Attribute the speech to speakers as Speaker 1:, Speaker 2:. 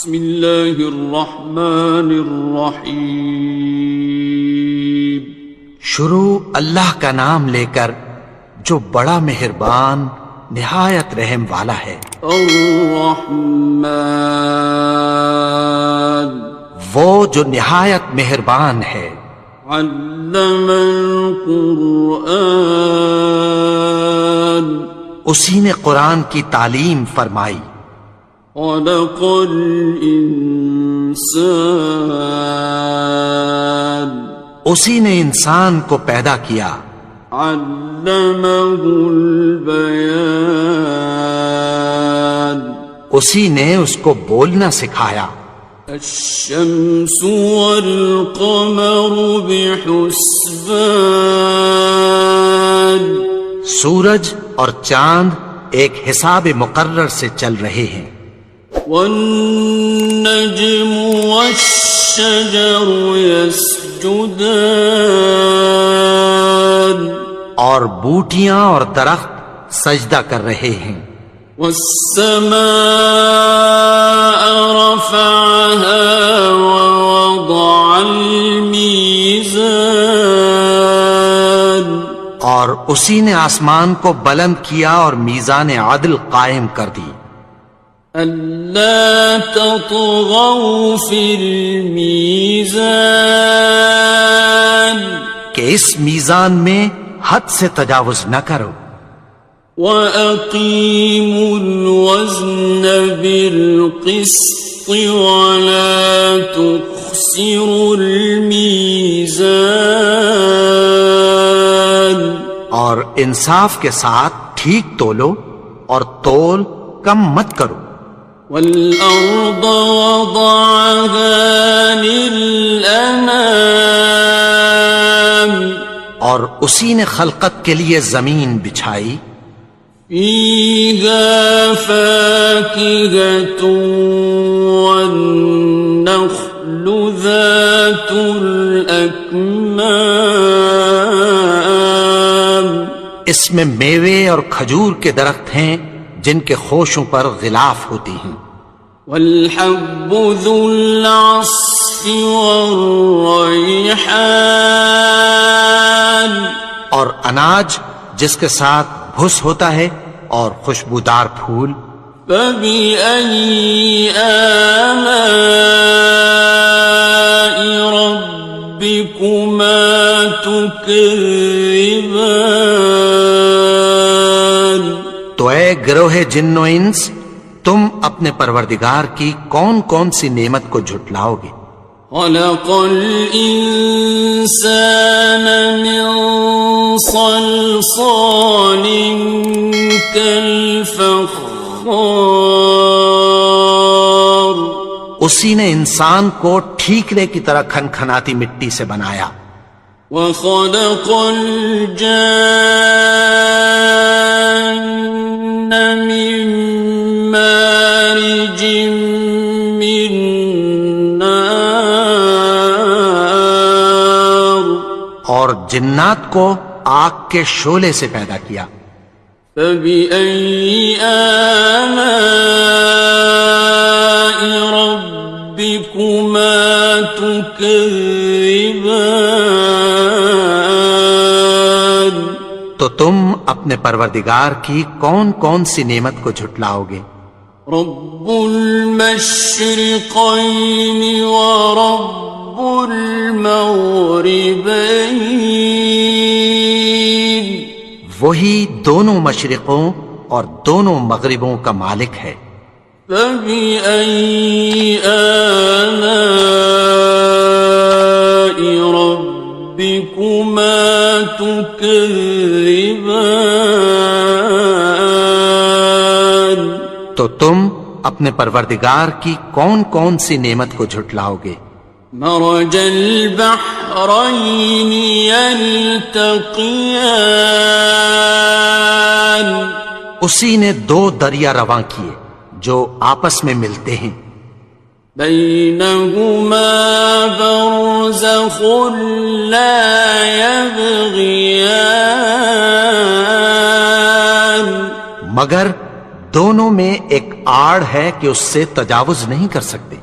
Speaker 1: بسم اللہ الرحمن الرحیم.
Speaker 2: شروع اللہ کا نام لے کر جو بڑا مہربان نہایت رحم والا ہے.
Speaker 1: الرحمن
Speaker 2: وہ جو نہایت مہربان ہے.
Speaker 1: علم القرآن
Speaker 2: اسی نے قرآن کی تعلیم فرمائی.
Speaker 1: خلق الانسان
Speaker 2: اسی نے انسان کو پیدا کیا.
Speaker 1: علمہ البیان
Speaker 2: اسی نے اس کو بولنا سکھایا.
Speaker 1: الشمس والقمر بحسبان
Speaker 2: سورج اور چاند ایک حساب مقرر سے چل رہے ہیں.
Speaker 1: والنجم والشجر يسجدان
Speaker 2: اور بوٹیاں اور درخت سجدہ کر رہے ہیں.
Speaker 1: والسماء رفعها ووضع الميزان
Speaker 2: اور اسی نے آسمان کو بلند کیا اور میزان عدل قائم کر دی.
Speaker 1: ألا تطغوا في الميزان
Speaker 2: کہ اس میزان میں حد سے تجاوز نہ کرو.
Speaker 1: وَأَقِيمُوا الْوَزْنَ بِالْقِسْطِ وَلَا تُخْسِرُوا الْمِيزَانَ
Speaker 2: اور انصاف کے ساتھ ٹھیک تولو اور تول کم مت کرو.
Speaker 1: وَالْأَرْضَ وَضَعَهَا لِلْأَنَامِ
Speaker 2: اور اسی نے خلقت کے لیے زمین بچھائی.
Speaker 1: فِيهَا فَاكِهَةٌ وَالنَّخْلُ ذَاتُ الْأَكْمَامِ
Speaker 2: اس میں میوے اور کھجور کے درخت ہیں جن کے خوشوں پر غلاف ہوتی ہیں.
Speaker 1: وَالْحَبُّ ذُو الْعَصْفِ وَالرَّيْحَانِ
Speaker 2: اور اناج جس کے ساتھ بھس ہوتا ہے اور خوشبودار پھول.
Speaker 1: فَبِأَيِّ آلَاءِ رَبِّكُمَا تُكَذِّبَانِ
Speaker 2: تو اے گروہ جن و انس تم اپنے پروردگار کی کون کون سی نعمت کو جھٹلاؤ گے.
Speaker 1: خَلَقَ الْإِنسَانَ مِنْ صَلْصَالٍ كَالْفَخَّارِ
Speaker 2: اسی نے انسان کو ٹھیکرے کی طرح کھنکھناتی مٹی سے بنایا.
Speaker 1: وَخَلَقَ الْجَانَّ مِن مَّارِجٍ مِّن نَّارٍ
Speaker 2: اور جنات کو آگ کے شعلے سے پیدا کیا.
Speaker 1: فَبِأَيِّ آلَاءِ رَبِّكُمَا تُكَذِّبَانِ
Speaker 2: تو تم اپنے پروردگار کی کون کون سی نعمت کو جھٹلاؤ گے.
Speaker 1: رب المشرقین ورب المغربین
Speaker 2: وہی دونوں مشرقوں اور دونوں مغربوں کا مالک ہے.
Speaker 1: فَبِأَيِّ آلَاءِ رَبِّكُمَا تُكَذِّبَانِ
Speaker 2: تو تم اپنے پروردگار کی کون کون سی نعمت کو جھٹلاؤ گے.
Speaker 1: مرج البحرین یلتقیان
Speaker 2: اسی نے دو دریا رواں کیے جو آپس میں ملتے ہیں.
Speaker 1: بینہما برزخ لا یبغیان
Speaker 2: مگر دونوں میں ایک آڑ ہے کہ اس سے تجاوز نہیں کر سکتے۔